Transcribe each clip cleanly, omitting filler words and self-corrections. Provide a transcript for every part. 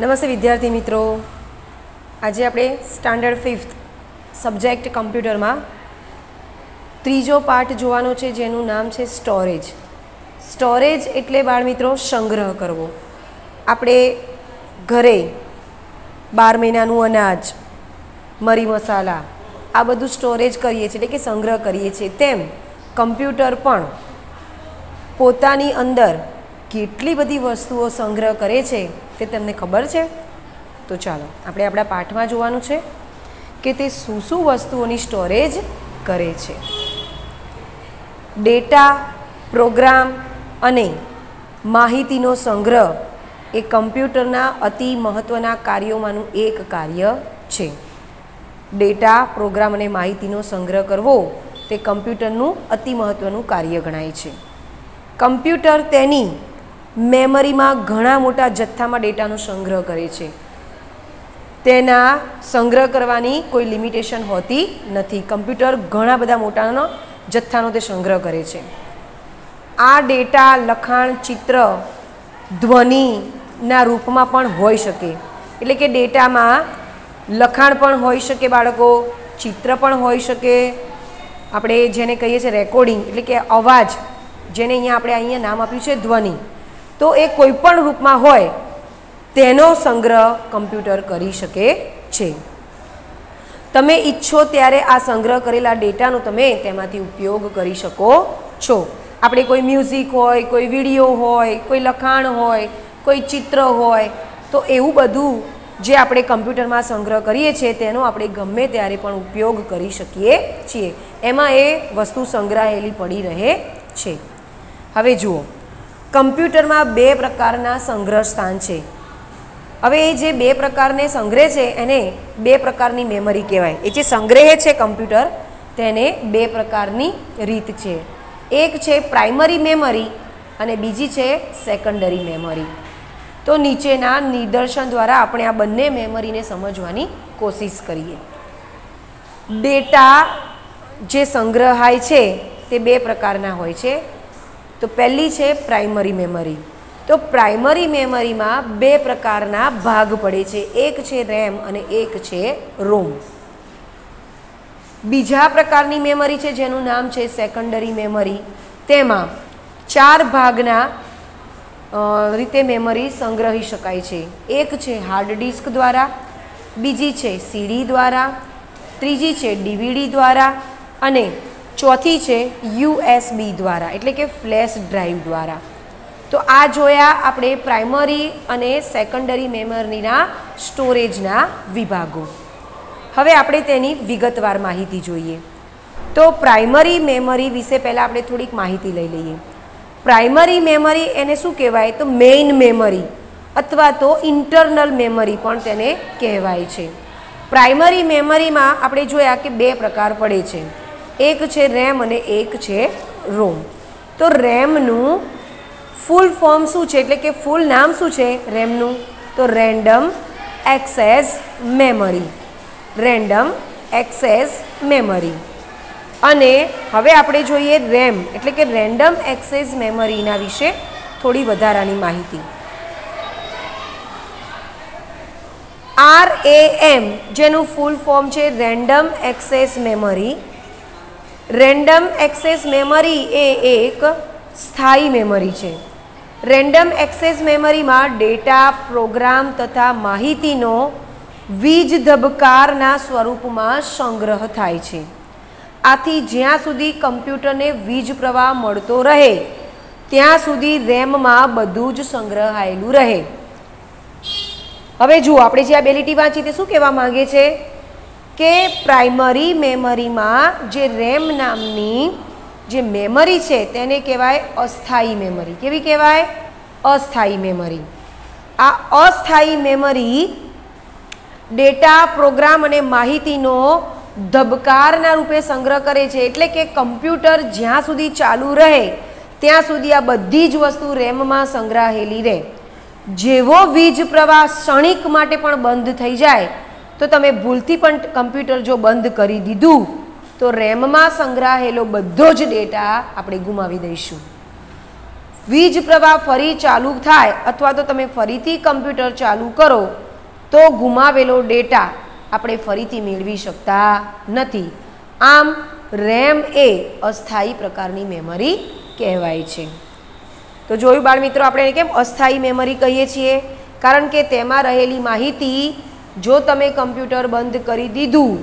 નમસ્તે વિદ્યાર્થી મિત્રો, આજે આપણે સ્ટાન્ડર્ડ 5th સબ્જેક્ટ કમ્પ્યુટરમાં ત્રીજો પાઠ જોવાનો છે, જેનું નામ છે સ્ટોરેજ. સ્ટોરેજ એટલે બાળ મિત્રો સંગ્રહ કરવો. આપણે ઘરે 12 મહિનાનું અનાજ, મરી મસાલા આ બધું સ્ટોરેજ કરીએ છીએ, એટલે કે સંગ્રહ કરીએ છીએ, તેમ કમ્પ્યુટર પણ પોતાની અંદર કેટલી બધી વસ્તુઓ સંગ્રહ કરે છે તે તમને ખબર છે? તો ચાલો આપણે આપણા પાઠમાં જોવાનું છે કે તે શું શું વસ્તુઓની સ્ટોરેજ કરે છે. ડેટા, પ્રોગ્રામ અને માહિતીનો સંગ્રહ એ કમ્પ્યુટરના અતિ મહત્ત્વના કાર્યોમાંનું એક કાર્ય છે. ડેટા, પ્રોગ્રામ અને માહિતીનો સંગ્રહ કરવો તે કમ્પ્યુટરનું અતિ મહત્ત્વનું કાર્ય ગણાય છે. કમ્પ્યુટર તેની મેમરીમાં ઘણા મોટા જથ્થામાં ડેટાનો સંગ્રહ કરે છે. તેના સંગ્રહ કરવાની કોઈ લિમિટેશન હોતી નથી. કમ્પ્યુટર ઘણા બધા મોટાનો જથ્થાનો તે સંગ્રહ કરે છે. આ ડેટા લખાણ, ચિત્ર, ધ્વનિના રૂપમાં પણ હોઈ શકે. એટલે કે ડેટામાં લખાણ પણ હોઈ શકે બાળકો, ચિત્ર પણ હોઈ શકે, આપણે જેને કહીએ છીએ રેકોર્ડિંગ એટલે કે અવાજ, જેને અહીંયા નામ આપ્યું છે ધ્વનિ. તો એ કોઈ પણ રૂપમાં હોય તેનો સંગ્રહ કમ્પ્યુટર કરી શકે છે. તમે ઈચ્છો ત્યારે આ સંગ્રહ કરેલા ડેટાનો તમે તેમાંથી ઉપયોગ કરી શકો છો. આપણે કોઈ મ્યુઝિક હોય, કોઈ વિડીયો હોય, કોઈ લખાણ હોય, કોઈ ચિત્ર હોય, તો એવું બધું જે આપણે કમ્પ્યુટરમાં સંગ્રહ કરીએ છીએ તેનો આપણે ગમે ત્યારે પણ ઉપયોગ કરી શકીએ છીએ. એમાં એ વસ્તુ સંગ્રહાયેલી પડી રહે છે. હવે જુઓ, કમ્પ્યુટરમાં 2 પ્રકારના સંગ્રહ સ્થાન છે. હવે એ જે 2 પ્રકારને સંગ્રહ છે એને 2 પ્રકારની મેમરી કહેવાય. એ જે સંગ્રહે છે કમ્પ્યુટર તેને 2 પ્રકારની રીત છે. એક છે પ્રાઇમરી મેમરી અને બીજી છે સેકન્ડરી મેમરી. તો નીચેના નિદર્શન દ્વારા આપણે આ બંને મેમરીને સમજવાની કોશિશ કરીએ. ડેટા જે સંગ્રહાય છે તે 2 પ્રકારના હોય છે. તો પહેલી છે પ્રાઇમરી મેમરી. તો પ્રાઇમરી મેમરીમાં 2 પ્રકારના ભાગ પડે છે. એક છે રેમ અને એક છે રોમ. બીજા પ્રકારની મેમરી છે જેનું નામ છે સેકન્ડરી મેમરી. તેમાં 4 ભાગના રીતે મેમરી સંગ્રહી શકાય છે. એક છે હાર્ડ ડિસ્ક દ્વારા, બીજી છે સીડી દ્વારા, ત્રીજી છે ડીવીડી દ્વારા અને ચોથી છે યુએસબી દ્વારા, એટલે કે ફ્લેશ ડ્રાઈવ દ્વારા. તો આ જોયા આપણે પ્રાઇમરી અને સેકન્ડરી મેમરીના સ્ટોરેજના વિભાગો. હવે આપણે તેની વિગતવાર માહિતી જોઈએ. તો પ્રાઇમરી મેમરી વિશે પહેલાં આપણે થોડીક માહિતી લઈ લઈએ. પ્રાઇમરી મેમરી એને શું કહેવાય? તો મેઇન મેમરી અથવા તો ઇન્ટરનલ મેમરી પણ તેને કહેવાય છે. પ્રાઇમરી મેમરીમાં આપણે જોયા કે 2 પ્રકાર પડે છે. એક છે રેમ અને એક છે રોમ. તો રેમનું ફૂલ ફોર્મ શું છે, એટલે કે ફૂલ નામ શું છે રેમનું? તો random access memory. Random access memory. અને હવે આપણે જોઈએ રેમ એટલે કે રેન્ડમ એક્સેસ મેમરીના વિશે થોડી વધારાની માહિતી. RAM જેનું ફૂલ ફોર્મ છે random access memory. Random access memory એ એક સ્થાયી મેમરી છે. રેન્ડમ એક્સેસ મેમરીમાં ડેટા, પ્રોગ્રામ તથા માહિતીનો વીજ ધબકારના સ્વરૂપમાં સંગ્રહ થાય છે. આથી જ્યાં સુધી કમ્પ્યુટરને વીજ પ્રવાહ મળતો રહે ત્યાં સુધી રેમમાં બધું જ સંગ્રહાયેલું રહે. હવે જુઓ, આપણે જે આ 2 લીટી વાંચી તે શું કહેવા માંગે છે કે પ્રાઇમરી મેમરીમાં જે રેમ નામની જે મેમરી છે તેને કહેવાય અસ્થાયી મેમરી. કેવી કહેવાય? અસ્થાયી મેમરી. આ અસ્થાયી મેમરી ડેટા, પ્રોગ્રામ અને માહિતીનો ધબકારના રૂપે સંગ્રહ કરે છે. એટલે કે કમ્પ્યુટર જ્યાં સુધી ચાલુ રહે ત્યાં સુધી આ બધી જ વસ્તુ રેમમાં સંગ્રહાયેલી રહે. જેવો વીજ પ્રવાહ ક્ષણિક માટે પણ બંધ થઈ જાય તો તમે ભૂલથી પણ કમ્પ્યુટર જો બંધ કરી દીધું તો રેમમાં સંગ્રહાયેલો બધો જ ડેટા આપણે ગુમાવી દઈશું. વીજ પ્રવાહ ફરી ચાલુ થાય અથવા તો તમે ફરીથી કમ્પ્યુટર ચાલુ કરો તો ગુમાવેલો ડેટા આપણે ફરીથી મેળવી શકતા નથી. આમ રેમ એ અસ્થાયી પ્રકારની મેમરી કહેવાય છે. તો જોયું બાળમિત્રો, આપણે કેમ અસ્થાયી મેમરી કહીએ છીએ? કારણ કે તેમાં રહેલી માહિતી જો તમે કમ્પ્યુટર બંધ કરી દીધું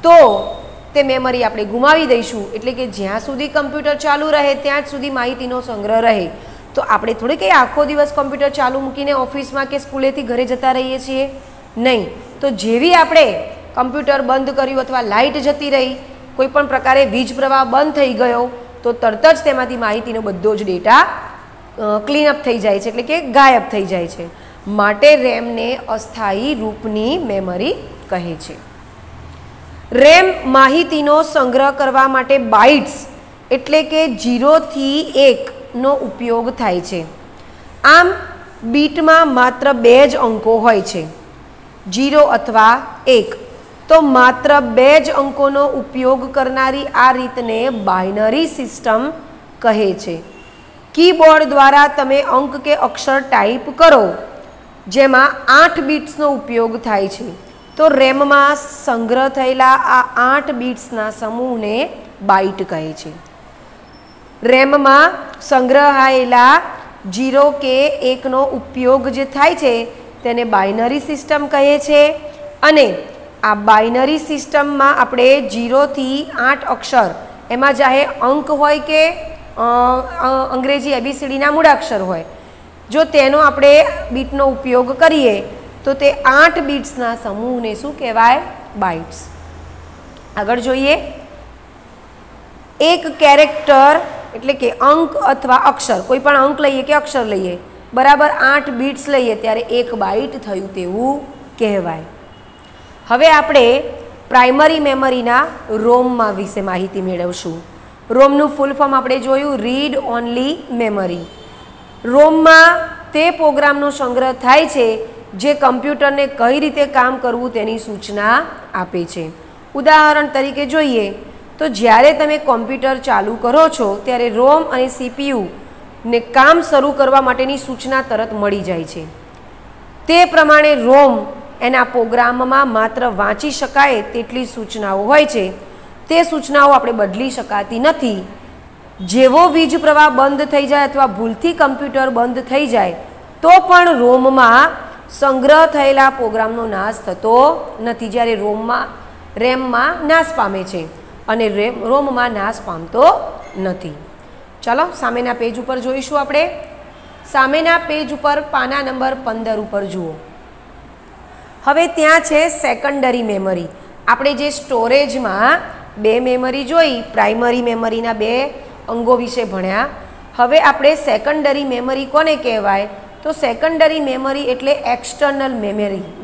તો તે મેમરી આપણે ગુમાવી દઈશું. એટલે કે જ્યાં સુધી કમ્પ્યુટર ચાલુ રહે ત્યાં જ સુધી માહિતીનો સંગ્રહ રહે. તો આપણે થોડી કંઈ આખો દિવસ કમ્પ્યુટર ચાલુ મૂકીને ઓફિસમાં કે સ્કૂલેથી ઘરે જતા રહીએ છીએ? નહીં. તો જેવી આપણે કમ્પ્યુટર બંધ કર્યું અથવા લાઇટ જતી રહી, કોઈ પણ પ્રકારે વીજ પ્રવાહ બંધ થઈ ગયો તો તરત જ તેમાંથી માહિતીનો બધો જ ડેટા ક્લીનઅપ થઈ જાય છે, એટલે કે ગાયબ થઈ જાય છે. માટે રેમને અસ્થાયી રૂપની મેમરી કહે છે. રેમ માહિતીનો સંગ્રહ કરવા માટે બાઇટ્સ એટલે કે 0 થી 1 નો ઉપયોગ થાય છે. આમ બીટમાં માત્ર 2 જ અંકો હોય છે, 0 અથવા 1. તો માત્ર 2 જ અંકોનો ઉપયોગ કરનારી આ રીતને બાઇનરી સિસ્ટમ કહે છે. કીબોર્ડ દ્વારા તમે અંક કે અક્ષર ટાઈપ કરો જેમાં 8 બિટ્સનો ઉપયોગ થાય છે. તો રેમમાં સંગ્રહ થયેલા આ 8 બિટ્સના સમૂહને બાઇટ કહે છે. રેમમાં સંગ્રહાયેલા 0 કે 1નો ઉપયોગ જે થાય છે તેને બાઇનરી સિસ્ટમ કહે છે. અને આ બાઇનરી સિસ્ટમમાં આપણે 0 થી 8 અક્ષર, એમાં ચાહે અંક હોય કે અંગ્રેજી ABCDના મૂળાક્ષર હોય, જો તેનો આપણે બીટનો ઉપયોગ કરીએ તો તે 8 બીટ્સના સમૂહને શું કહેવાય? બાઇટ્સ. આગળ જોઈએ. એક કેરેક્ટર એટલે કે અંક અથવા અક્ષર, કોઈ પણ અંક લઈએ કે અક્ષર લઈએ, બરાબર 8 બીટ્સ લઈએ ત્યારે 1 બાઇટ થયું તેવું કહેવાય. હવે આપણે પ્રાઇમરી મેમરીના રોમમાં વિશે માહિતી મેળવશું. રોમનું ફૂલ ફોર્મ આપણે જોયું, રીડ ઓનલી મેમરી. રોમમાં તે પ્રોગ્રામનો સંગ્રહ થાય છે જે કમ્પ્યુટરને કઈ રીતે કામ કરવું તેની સૂચના આપે છે. ઉદાહરણ તરીકે જોઈએ તો જ્યારે તમે કોમ્પ્યુટર ચાલુ કરો છો ત્યારે રોમ અને CPU ને કામ શરૂ કરવા માટેની સૂચના તરત મળી જાય છે. તે પ્રમાણે રોમ એના પ્રોગ્રામમાં માત્ર વાંચી શકાય તેટલી સૂચનાઓ હોય છે. તે સૂચનાઓ આપણે બદલી શકાતી નથી. જેવો વીજ પ્રવાહ બંધ થઈ જાય અથવા ભૂલથી કમ્પ્યુટર બંધ થઈ જાય તો પણ રોમમાં સંગ્રહ થયેલા પ્રોગ્રામનો નાશ થતો નથી. જ્યારે રેમમાં નાશ પામે છે અને રોમમાં નાશ પામતો નથી. ચાલો સામેના પેજ ઉપર જોઈશું. આપણે સામેના પેજ ઉપર પાના નંબર 15 ઉપર જુઓ. હવે ત્યાં છે સેકન્ડરી મેમરી. આપણે જે સ્ટોરેજમાં 2 મેમરી જોઈ, પ્રાઇમરી મેમરીના 2 અંગો વિશે ભણ્યા. હવે આપણે સેકન્ડરી મેમરી કોને કહેવાય? તો સેકન્ડરી મેમરી એટલે એક્સટર્નલ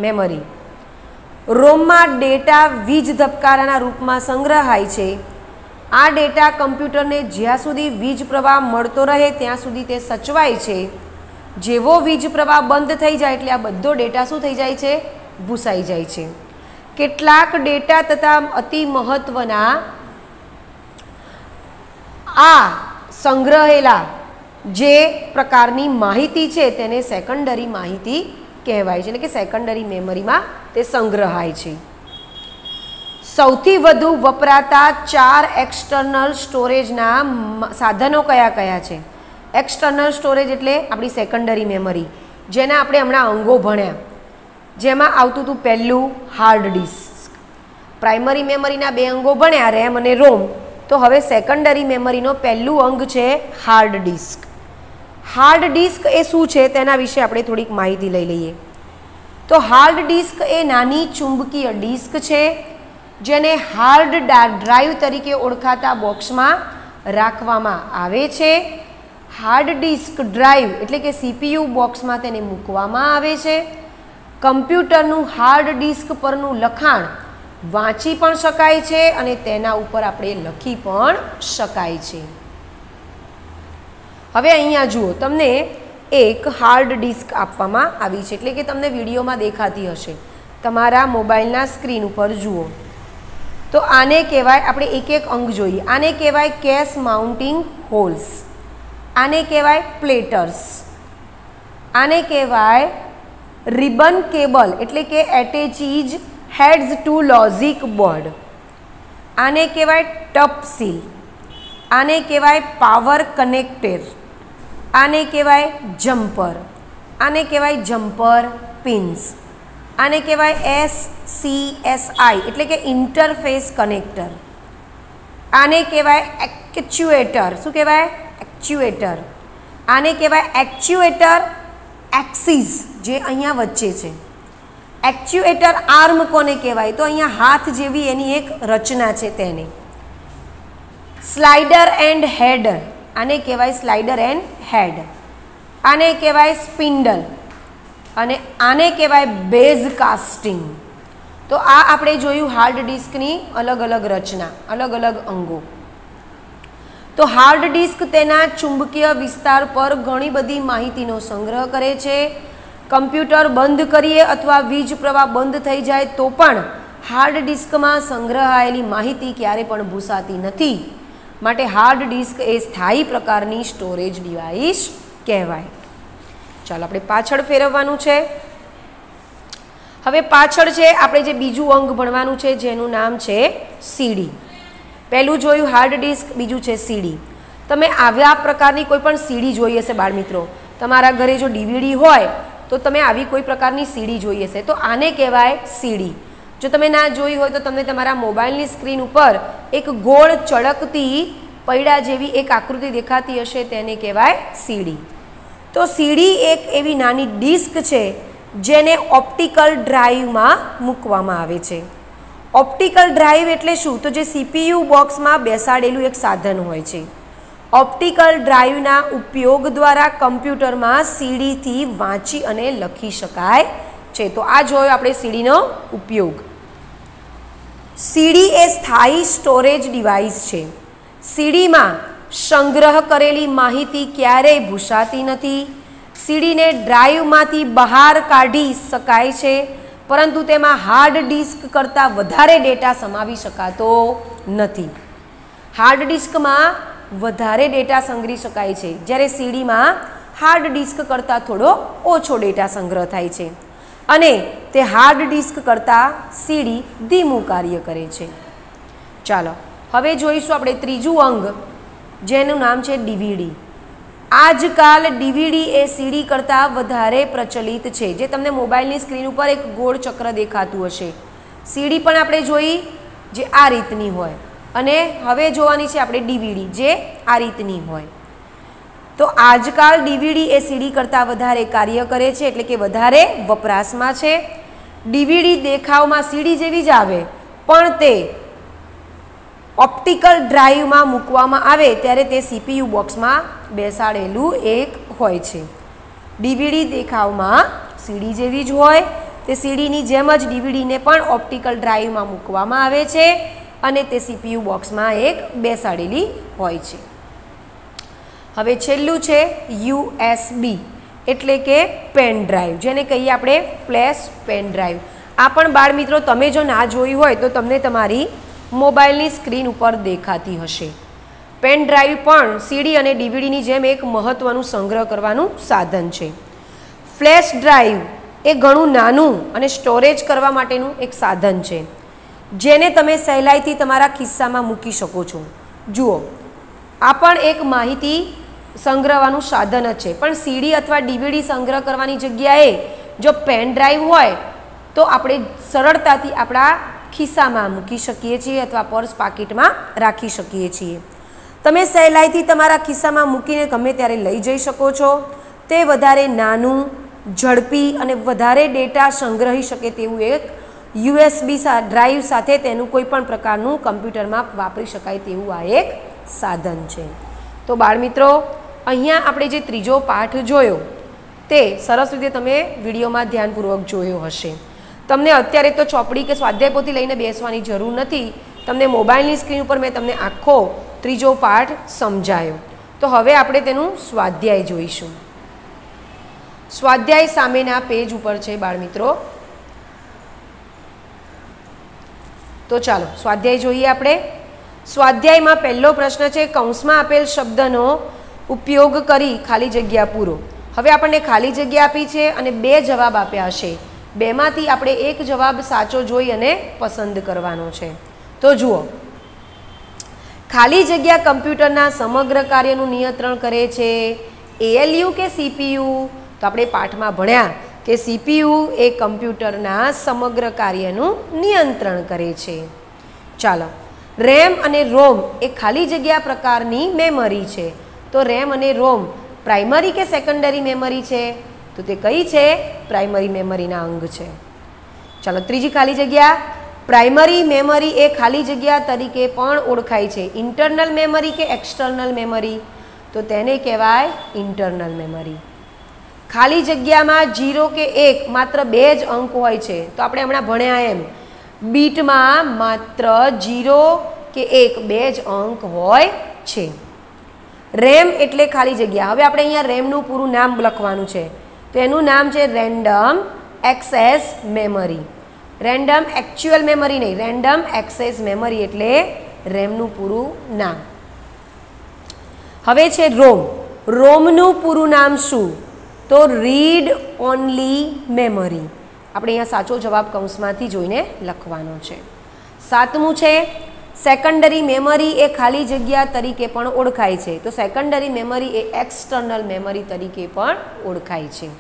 મેમરી. રોમમાં ડેટા વીજ ધબકારાના રૂપમાં સંગ્રહાય છે. આ ડેટા કમ્પ્યુટરને જ્યાં સુધી વીજ પ્રવાહ મળતો રહે ત્યાં સુધી તે સચવાય છે. જેવો વીજ પ્રવાહ બંધ થઈ જાય એટલે આ બધો ડેટા શું થઈ જાય છે? ભૂસાઈ જાય છે. કેટલાક ડેટા તથા અતિ મહત્વના આ સંગ્રહેલા જે પ્રકારની માહિતી છે તેને સેકન્ડરી માહિતી કહેવાય છે, એટલે કે સેકન્ડરી મેમરીમાં તે સંગ્રહાય છે. સૌથી વધુ વપરાતા 4 એક્સટર્નલ સ્ટોરેજના સાધનો કયા કયા છે? એક્સટર્નલ સ્ટોરેજ એટલે આપણી સેકન્ડરી મેમરી, જેના આપણે હમણાં અંગો ભણ્યા. જેમાં આવતું હતું પહેલું હાર્ડ ડિસ્ક. પ્રાઇમરી મેમરીના 2 અંગો ભણ્યા, રેમ અને રોમ. તો હવે સેકન્ડરી મેમરીનો પહેલું અંગ છે હાર્ડ ડિસ્ક. હાર્ડ ડિસ્ક એ શું છે તેના વિશે આપણે થોડીક માહિતી લઈ લઈએ. તો હાર્ડ ડિસ્ક એ નાની ચુંબકીય ડિસ્ક છે જેને હાર્ડ ડ્રાઈવ તરીકે ઓળખાતા બોક્સમાં રાખવામાં આવે છે. હાર્ડ ડિસ્ક ડ્રાઈવ એટલે કે CPU બોક્સમાં તેને મૂકવામાં આવે છે. કમ્પ્યુટરનું હાર્ડ ડિસ્ક પરનું લખાણ વાંચી પણ શકાય છે અને તેના ઉપર આપણે લખી પણ શકાય છે. હવે અહીંયા જુઓ, તમને એક હાર્ડ ડિસ્ક આપવામાં આવી છે, એટલે કે તમને વિડીયોમાં દેખાતી હશે. તમારા મોબાઈલના સ્ક્રીન ઉપર જુઓ. તો આને કહેવાય, આપણે એક એક અંગ જોઈએ, આને કહેવાય કેસ માઉન્ટિંગ હોલ્સ. આને કહેવાય પ્લેટર્સ, આને કહેવાય રિબન કેબલ એટલે કે એટેચીજ હેડ્સ ટુ લોજિક બોર્ડ, આને કહેવાય ટપ સીલ, આને કહેવાય પાવર કનેક્ટર, આને કહેવાય જમ્પર, આને કહેવાય જમ્પર પિન્સ, આને કહેવાય SCSI એટલે કે ઇન્ટરફેસ કનેક્ટર, આને કહેવાય એક્ચ્યુએટર, શું કહેવાય એક્ચ્યુએટર, આને કહેવાય એક્ચ્યુએટર એક્સિસ જે અહીંયા વચ્ચે છે, એક્ચ્યુએટર આર્મ કોને કહેવાય તો અહીંયા હાથ જેવી એની એક રચના છે તેને, સ્લાઇડર એન્ડ હેડ આને કહેવાય સ્લાઇડર એન્ડ હેડ, આને કહેવાય સ્પિન્ડલ અને આને કહેવાય બેઝ કાસ્ટિંગ. તો આ આપણે જોયું હાર્ડ ડિસ્કની અલગ અલગ રચના, અલગ અલગ અંગો. તો હાર્ડ ડિસ્ક તેના ચુંબકીય વિસ્તાર પર ઘણી બધી માહિતીનો સંગ્રહ કરે છે. કમ્પ્યુટર બંધ કરીએ અથવા વીજ પ્રવાહ બંધ થઈ જાય તો પણ હાર્ડ ડિસ્કમાં સંગ્રહાયેલી માહિતી ક્યારે પણ ભૂસાતી નથી. માટે હાર્ડ ડિસ્ક એ સ્થાયી પ્રકારની સ્ટોરેજ ડિવાઇસ કહેવાય. ચાલો આપણે પાછળ ફેરવવાનું છે. હવે પાછળ છે આપણે જે બીજું અંગ ભણવાનું છે જેનું નામ છે સીડી. પહેલું જોયું હાર્ડ ડિસ્ક, બીજું છે સીડી. તમે આવા પ્રકારની કોઈ પણ સીડી જોઈ હશે બાળમિત્રો, તમારા ઘરે જો ડીવીડી હોય તો તમે આવી કોઈ પ્રકારની સીડી જોઈ હશે, તો આને કહેવાય સીડી. જો તમે ના જોઈ હોય તો તમને તમારા મોબાઈલની સ્ક્રીન ઉપર એક ગોળ ચળકતી પૈડા જેવી એક આકૃતિ દેખાતી હશે, તેને કહેવાય સીડી. તો સીડી એક એવી નાની ડિસ્ક છે જેને ઓપ્ટિકલ ડ્રાઈવમાં મૂકવામાં આવે છે. ઓપ્ટિકલ ડ્રાઈવ એટલે શું તો જે CPU બોક્સમાં બેસાડેલું એક સાધન હોય છે. ઓપ્ટિકલ ડ્રાઈવના ઉપયોગ દ્વારા કમ્પ્યુટરમાં સીડીથી વાંચી અને લખી શકાય છે. તો આ જોયો આપણે સીડીનો ઉપયોગ. સીડી એ સ્થાયી સ્ટોરેજ ડિવાઇસ છે. સીડીમાં સંગ્રહ કરેલી માહિતી ક્યારેય ભૂસાતી નથી. સીડીને ડ્રાઈવમાંથી બહાર કાઢી શકાય છે, પરંતુ તેમાં હાર્ડ ડિસ્ક કરતાં વધારે ડેટા સમાવી શકાતો નથી. હાર્ડ ડિસ્કમાં વધારે ડેટા સંગ્રહી શકાય છે, જ્યારે સીડીમાં હાર્ડ ડિસ્ક કરતાં થોડો ઓછો ડેટા સંગ્રહ થાય છે અને તે હાર્ડ ડિસ્ક કરતાં સીડી ધીમું કાર્ય કરે છે. ચાલો હવે જોઈશું આપણે ત્રીજું અંગ જેનું નામ છે ડીવીડી. આજકાલ ડીવીડી એ સીડી કરતાં વધારે પ્રચલિત છે. જે તમને મોબાઈલની સ્ક્રીન ઉપર એક ગોળ ચક્ર દેખાતું હશે. સીડી પણ આપણે જોઈ જે આ રીતની હોય અને હવે જોવાની છે આપણે ડીવીડી જે આ રીતની હોય. તો આજકાલ ડીવીડી એ સીડી કરતાં વધારે કાર્ય કરે છે, એટલે કે વધારે વપરાશમાં છે. ડીવીડી દેખાવમાં સીડી જેવી જ આવે, પણ તે ઓપ્ટિકલ ડ્રાઈવમાં મૂકવામાં આવે ત્યારે તે CPU બોક્સમાં બેસાડેલું એક હોય છે. ડીવીડી દેખાવમાં સીડી જેવી જ હોય, તે સીડીની જેમ જ ડીવીડીને પણ ઓપ્ટિકલ ડ્રાઈવમાં મૂકવામાં આવે છે અને તે CPU બોક્સમાં એક બેસાડેલી હોય છે. હવે છેલ્લું છે USB એટલે કે પેન ડ્રાઈવ, જેને કહીએ આપણે ફ્લેશ પેન ડ્રાઈવ. આ પણ બાળ મિત્રો તમે જો ના જોયું હોય તો તમને તમારી મોબાઈલની સ્ક્રીન ઉપર દેખાતી હશે. પેન ડ્રાઈવ પણ સીડી અને ડીવીડીની જેમ એક મહત્ત્વનું સંગ્રહ કરવાનું સાધન છે. ફ્લેશ ડ્રાઈવ એ ઘણું નાનું અને સ્ટોરેજ કરવા માટેનું એક સાધન છે, જેને તમે સહેલાઈથી તમારા ખિસ્સામાં મૂકી શકો છો. જુઓ, આ પણ એક માહિતી સંગ્રહવાનું સાધન જ છે, પણ સીડી અથવા ડીવીડી સંગ્રહ કરવાની જગ્યાએ જો પેન ડ્રાઈવ હોય તો આપણે સરળતાથી આપણા ખિસ્સામાં મૂકી શકીએ છીએ અથવા પર્સ પાકીટમાં રાખી શકીએ છીએ. તમે સહેલાઈથી તમારા ખિસ્સામાં મૂકીને ગમે ત્યારે લઈ જઈ શકો છો. તે વધારે નાનું, ઝડપી અને વધારે ડેટા સંગ્રહી શકે તેવું એક USB ડ્રાઈવ સાથે તેનું કોઈ પણ પ્રકારનું કમ્પ્યુટરમાં વાપરી શકાય તેવું આ એક સાધન છે. તો બાળમિત્રો, અહીંયા આપણે જે ત્રીજો પાઠ જોયો તે સરસ રીતે તમે વિડીયોમાં ધ્યાનપૂર્વક જોયો હશે. તમને અત્યારે તો ચોપડી કે સ્વાધ્યાય પોથી લઈને બેસવાની જરૂર નથી. તમને મોબાઈલની સ્ક્રીન ઉપર મેં તમને આખો ત્રીજો પાઠ સમજાયો. તો હવે આપણે તેનું સ્વાધ્યાય જોઈશું. સ્વાધ્યાય સામેના પેજ ઉપર છે બાળમિત્રો. તો ચાલો સ્વાધ્યાય જોઈએ આપણે. સ્વાધ્યાયમાં પહેલો પ્રશ્ન છે, કૌંસમાં આપેલ શબ્દનો ઉપયોગ કરી ખાલી જગ્યા પૂરો. હવે આપણને ખાલી જગ્યા આપી છે અને 2 જવાબ આપ્યા હશે. 2માંથી આપણે એક જવાબ સાચો જોઈ અને પસંદ કરવાનો છે. તો જુઓ, ખાલી જગ્યા કમ્પ્યુટરના સમગ્ર કાર્યનું નિયંત્રણ કરે છે. ALU કે CPU? તો આપણે પાઠમાં ભણ્યા કે CPU એ કમ્પ્યુટરના સમગ્ર કાર્યનું નિયંત્રણ કરે છે. ચાલો, રેમ અને રોમ એ ખાલી જગ્યા પ્રકારની મેમરી છે. તો રેમ અને રોમ પ્રાઇમરી કે સેકન્ડરી મેમરી છે? તો તે કઈ છે? પ્રાઇમરી મેમરીના અંગ છે. ચાલો, ત્રીજી ખાલી જગ્યા, પ્રાઇમરી મેમરી એ ખાલી જગ્યા તરીકે પણ ઓળખાય છે. ઇન્ટરનલ મેમરી કે એક્સટર્નલ મેમરી? તો તેને કહેવાય ઇન્ટરનલ મેમરી. ખાલી જગ્યામાં 0 કે 1 માત્ર 2 જ અંક હોય છે. તો આપણે હમણાં ભણ્યા એમ બીટમાં માત્ર 0 કે 1 2 જ અંક હોય છે. રેમ એટલે ખાલી જગ્યા. હવે આપણે અહીંયા રેમનું પૂરું નામ લખવાનું છે. તો એનું નામ છે random access memory. Random actual memory નહીં, રેન્ડમ એક્સેસ મેમરી એટલે રેમનું પૂરું નામ. હવે છે રોમ. રોમનું પૂરું નામ શું? તો રીડ ઓનલી મેમરી. આપણે અહીંયા સાચો જવાબ કૌંસમાંથી જોઈને લખવાનો છે. 7મું છે સેકન્ડરી મેમરી એ ખાલી જગ્યા તરીકે પણ ઓળખાય છે. તો સેકન્ડરી મેમરી એ એક્સટર્નલ મેમરી તરીકે પણ ઓળખાય છે.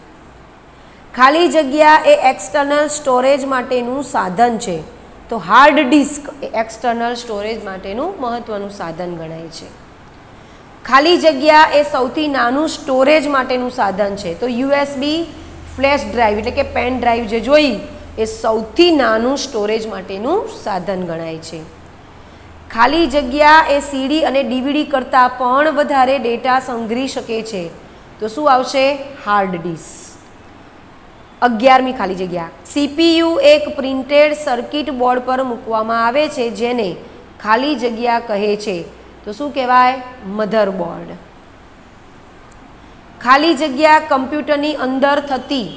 ખાલી જગ્યા એ એક્સટર્નલ સ્ટોરેજ માટેનું સાધન છે. તો હાર્ડ ડિસ્ક એ એક્સટર્નલ સ્ટોરેજ માટેનું મહત્વનું સાધન ગણાય છે. ખાલી જગ્યા એ સૌથી નાનું સ્ટોરેજ માટેનું સાધન છે. તો USB ફ્લેશ ડ્રાઈવ એટલે કે પેન ડ્રાઈવ જે જોઈ એ સૌથી નાનું સ્ટોરેજ માટેનું સાધન ગણાય છે. ખાલી જગ્યા એ CD અને DVD કરતાં પણ વધારે ડેટા સંગ્રહી શકે છે. તો શું આવશે? Hard disk. 11મી ખાલી જગ્યા, CPU એક પ્રિન્ટેડ સર્કિટ બોર્ડ પર મૂકવામાં આવે છે જેને ખાલી જગ્યા કહે છે. તો શું કહેવાય? મધરબોર્ડ. ખાલી જગ્યા કમ્પ્યુટરની અંદર થતી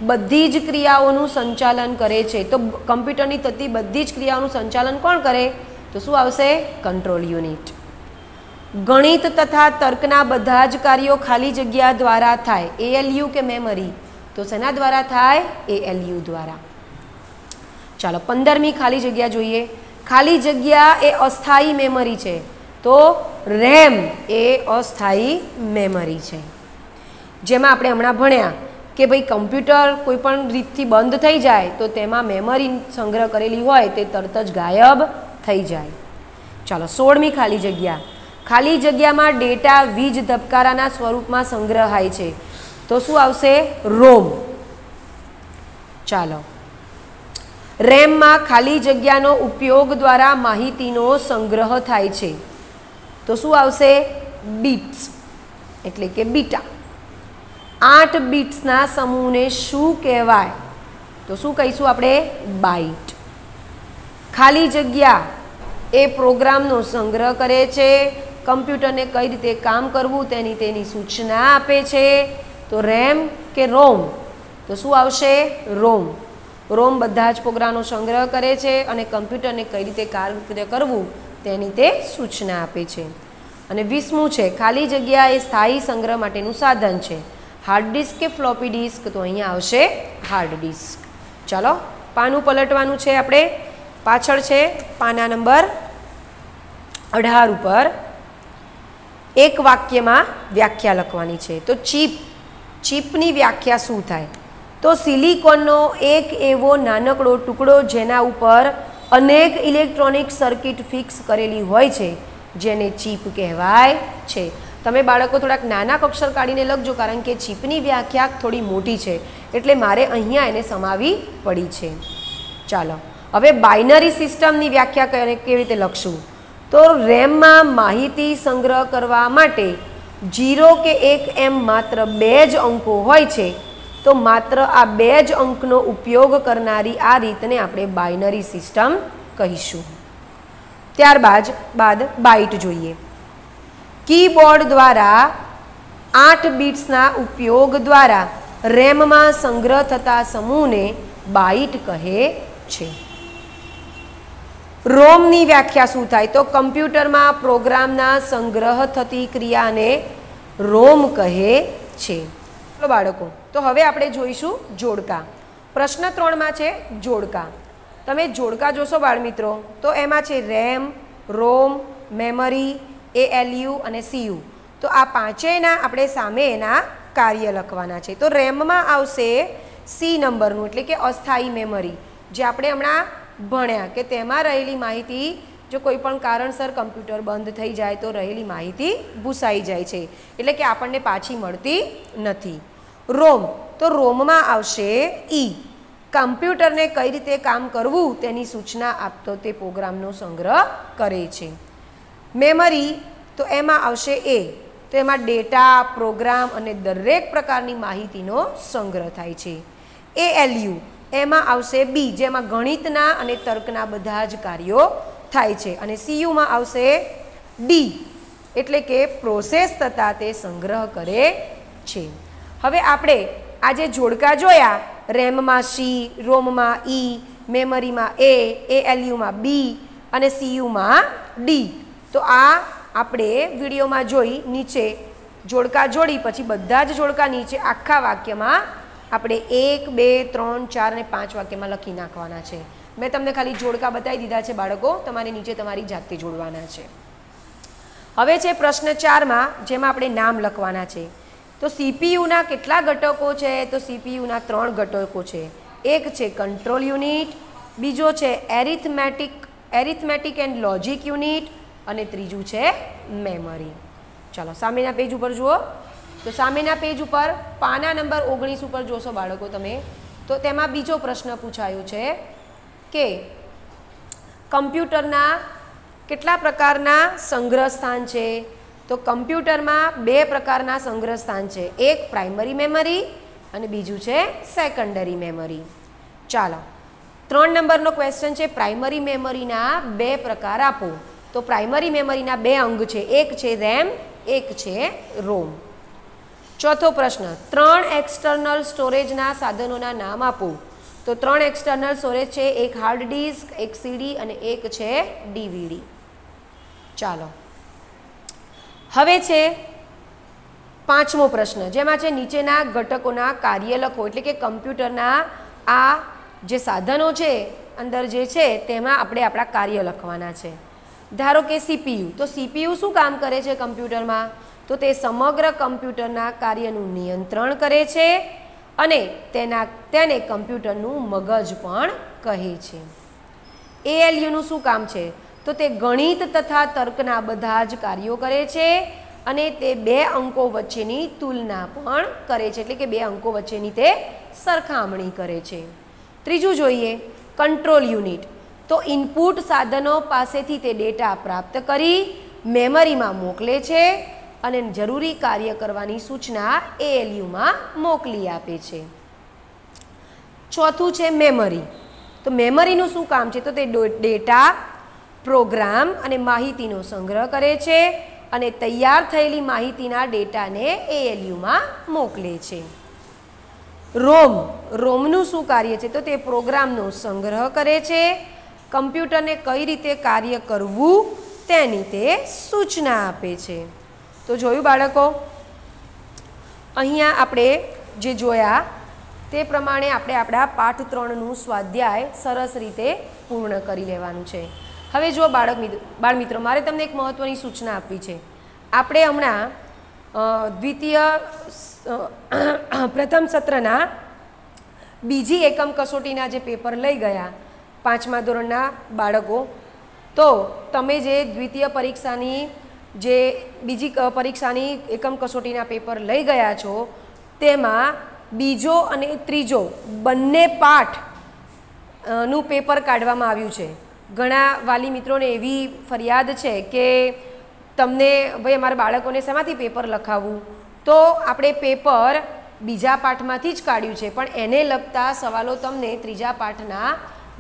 બધી જ ક્રિયાઓનું સંચાલન કરે છે. તો કમ્પ્યુટરની થતી બધી જ ક્રિયાઓનું સંચાલન કોણ કરે? તો શું આવશે? Control unit. ગણિત તથા તર્કના બધા જ કાર્યો ખાલી જગ્યા દ્વારા થાય. ALU કે મેમરી? તો શેના દ્વારા થાય? ALU દ્વારા. ચાલો, 15મી ખાલી જગ્યા જોઈએ. ખાલી જગ્યા એ અસ્થાયી મેમરી છે. તો રેમ એ અસ્થાયી મેમરી છે. જેમાં આપણે હમણાં ભણ્યા કે ભાઈ કમ્પ્યુટર કોઈ પણ રીતથી બંધ થઈ જાય તો તેમાં મેમરી સંગ્રહ કરેલી હોય તે તરત જ ગાયબ થઈ જાય. ચાલો, 16મી ખાલી જગ્યા. ખાલી જગ્યામાં ડેટા વીજ ધબકારાના સ્વરૂપમાં સંગ્રહાય છે. તો શું આવશે? રોમ. ચાલો, રેમમાં ખાલી જગ્યાનો ઉપયોગ દ્વારા માહિતીનો સંગ્રહ થાય છે. તો શું આવશે? બીટ્સ એટલે કે બીટા. 8 બીટ્સના સમૂહને શું કહેવાય? તો શું કહીશું આપણે? બાઇટ. ખાલી જગ્યા એ પ્રોગ્રામનો સંગ્રહ કરે છે. કમ્પ્યુટરને કઈ રીતે કામ કરવું તેની સૂચના આપે છે. તો રેમ કે રોમ? તો શું આવશે? રોમ. રોમ બધા જ પ્રોગ્રામનો સંગ્રહ કરે છે અને કમ્પ્યુટરને કઈ રીતે કાર્ય કરવું તેની તે સૂચના આપે છે. અને 20મું છે ખાલી જગ્યા એ સ્થાયી સંગ્રહ માટેનું સાધન છે. હાર્ડ ડિસ્ક કે ફ્લોપી ડિસ્ક? તો અહીંયા આવશે હાર્ડ ડિસ્ક. ચાલો, પાનું પલટવાનું છે આપણે. પાછળ છે પાના નંબર 18 ઉપર એક વાક્યમાં વ્યાખ્યા લખવાની છે. તો ચીપની વ્યાખ્યા શું થાય? તો સિલિકોનનો એક એવો નાનકડો ટુકડો જેના ઉપર અનેક ઇલેક્ટ્રોનિક સર્કિટ ફિક્સ કરેલી હોય છે જેને ચીપ કહેવાય છે. તમે બાળકો થોડાક નાના અક્ષર કાઢીને લખજો કારણ કે ચીપની વ્યાખ્યા થોડી મોટી છે એટલે મારે અહીંયા એને સમાવી પડી છે. ચાલો, હવે બાઇનરી સિસ્ટમની વ્યાખ્યા કેવી રીતે લખશું? તો રેમમાં માહિતી સંગ્રહ કરવા માટે 0 કે 1 એમ માત્ર 2 જ અંકો હોય છે. તો માત્ર આ 2 જ અંકનો ઉપયોગ કરનારી આ રીતને આપણે બાઇનરી સિસ્ટમ કહીશું. ત્યારબાદ બાઇટ જોઈએ. કીબોર્ડ દ્વારા 8 બીટ્સના ઉપયોગ દ્વારા રેમમાં સંગ્રહ થતા સમૂહને બાઇટ કહે છે. રોમની વ્યાખ્યા શું થાય? તો કમ્પ્યુટરમાં પ્રોગ્રામના સંગ્રહ થતી ક્રિયાને રોમ કહે છે। તો બાળકો, તો હવે આપણે જોઈશું જોડકા। પ્રશ્ન 3 માં છે જોડકા। તમે જોડકા જોશો બાળમિત્રો તો એમાં છે રેમ, રોમ, મેમરી, ALU અને CU। તો આ પાંચેયના આપણે સામે એના કાર્ય લખવાના છે। તો રેમમાં આવશે C નંબરનું, એટલે કે અસ્થાયી મેમરી, જે આપણે હમણાં ભણ્યા કે તેમાં રહેલી માહિતી જો કોઈ પણ કારણસર કમ્પ્યુટર બંધ થઈ જાય તો રહેલી માહિતી ભૂસાઈ જાય છે, એટલે કે આપણને પાછી મળતી નથી। રોમ, તો રોમમાં આવશે E, કમ્પ્યુટરને કઈ રીતે કામ કરવું તેની સૂચના આપતો તે પ્રોગ્રામનો સંગ્રહ કરે છે। મેમરી, તો એમાં આવશે A, તો એમાં ડેટા, પ્રોગ્રામ અને દરેક પ્રકારની માહિતીનો સંગ્રહ થાય છે। ALU, એમાં આવશે B, જેમાં ગણિતના અને તર્કના બધા જ કાર્યો થાય છે। અને CUમાં આવશે D, એટલે કે પ્રોસેસ થતાં તે સંગ્રહ કરે છે। હવે આપણે આ જે જોડકા જોયા, રેમમાં C, રોમમાં E, મેમરીમાં A, ALUમાં B અને CUમાં D, તો આ આપણે વિડીયોમાં જોઈ નીચે જોડકા જોડી પછી બધા જ જોડકા નીચે આખા વાક્યમાં આપણે 1, 2, 3, 4 અને 5 વાક્યમાં લખી નાખવાના છે। મેં તમને ખાલી જોડકા બતાવી દીધા છે બાળકો, તમારે નીચે તમારી જાતે જોડવાના છે। હવે છે પ્રશ્ન 4માં, જેમાં આપણે નામ લખવાના છે। તો CPUના કેટલા ઘટકો છે? તો CPUના 3 ઘટકો છે। એક છે કંટ્રોલ યુનિટ, બીજો છે એરિથમેટિક એન્ડ લોજિક યુનિટ અને ત્રીજું છે મેમરી। ચાલો સામેના પેજ ઉપર જુઓ। તો સામેના પેજ ઉપર પાના નંબર 19 ઉપર જોશો બાળકો તમે, તો તેમાં બીજો પ્રશ્ન પૂછાયો છે કે કમ્પ્યુટરના કેટલા પ્રકારના સંગ્રહ સ્થાન છે? તો કમ્પ્યુટરમાં 2 પ્રકારના સંગ્રહ સ્થાન છે, એક પ્રાઇમરી મેમરી અને બીજું છે સેકન્ડરી મેમરી। ચાલો 3 નંબરનો ક્વેશ્ચન છે, પ્રાઇમરી મેમરીના 2 પ્રકાર આપો। તો પ્રાઇમરી મેમરીના 2 અંગ છે, એક છે રેમ, એક છે રોમ। ચોથો પ્રશ્ન, 3 એક્સટર્નલ સ્ટોરેજના સાધનોના નામ આપો। તો 3 એક્સટર્નલ સ્ટોરેજ છે, એક હાર્ડ ડિસ્ક, એક CD અને એક છે DVD। ચાલો હવે છે 5મો પ્રશ્ન, જેમાં છે નીચેના ઘટકોના કાર્ય લખો, એટલે કે કમ્પ્યુટરના આ જે સાધનો છે અંદર જે છે તેમાં આપણે આપણા કાર્ય લખવાના છે। ધારો કે CPU, તો CPU શું કામ કરે છે કમ્પ્યુટરમાં? તો તે સમગ્ર કમ્પ્યુટરના કાર્યનું નિયંત્રણ કરે છે અને તેને કમ્પ્યુટરનું મગજ પણ કહે છે। ALUનું શું કામ છે? તો તે ગણિત તથા તર્કના બધા જ કાર્યો કરે છે અને તે 2 અંકો વચ્ચેની તુલના પણ કરે છે, એટલે કે 2 અંકો વચ્ચેની તે સરખામણી કરે છે। ત્રીજું જોઈએ કંટ્રોલ યુનિટ, તો ઇનપુટ સાધનો પાસેથી તે ડેટા પ્રાપ્ત કરી મેમરીમાં મોકલે છે અને જરૂરી કાર્ય કરવાની સૂચના ALUમાં મોકલી આપે છે। ચોથું છે મેમરી, તો મેમરીનું શું કામ છે? તો તે ડેટા, પ્રોગ્રામ અને માહિતીનો સંગ્રહ કરે છે અને તૈયાર થયેલી માહિતીના ડેટાને ALUમાં મોકલે છે। રોમનું શું કાર્ય છે? તો તે પ્રોગ્રામનો સંગ્રહ કરે છે, કમ્પ્યુટરને કઈ રીતે કાર્ય કરવું તેની તે સૂચના આપે છે। તો જોયું બાળકો, અહીંયા આપણે જે જોયા તે પ્રમાણે આપણે આપણા પાઠ 3નું સ્વાધ્યાય સરસ રીતે પૂર્ણ કરી લેવાનું છે। હવે જો બાળમિત્રો, મારે તમને એક મહત્ત્વની સૂચના આપવી છે। આપણે હમણાં પ્રથમ સત્રના બીજી એકમ કસોટીના જે પેપર લઈ ગયા 5મા ધોરણના બાળકો, તો તમે જે દ્વિતીય પરીક્ષાની જે બીજી પરીક્ષાની એકમ કસોટીના પેપર લઈ ગયા છો તેમાં બીજો અને ત્રીજો બંને પાઠનું પેપર કાઢવામાં આવ્યું છે। ઘણા વાલી મિત્રોને એવી ફરિયાદ છે કે તમને ભાઈ અમારા બાળકોને શેમાંથી પેપર લખાવવું? તો આપણે પેપર બીજા પાઠમાંથી જ કાઢ્યું છે, પણ એને લગતા સવાલો તમને ત્રીજા પાઠના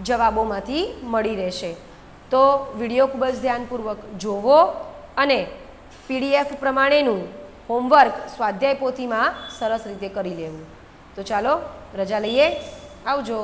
જવાબોમાંથી મળી રહેશે। તો વિડીયો ખૂબ જ ધ્યાનપૂર્વક જોવો અને PDF પ્રમાણેનું હોમવર્ક સ્વાધ્યાય પોથીમાં સરસ રીતે કરી લેવું। તો ચાલો રજા લઈએ, આવજો।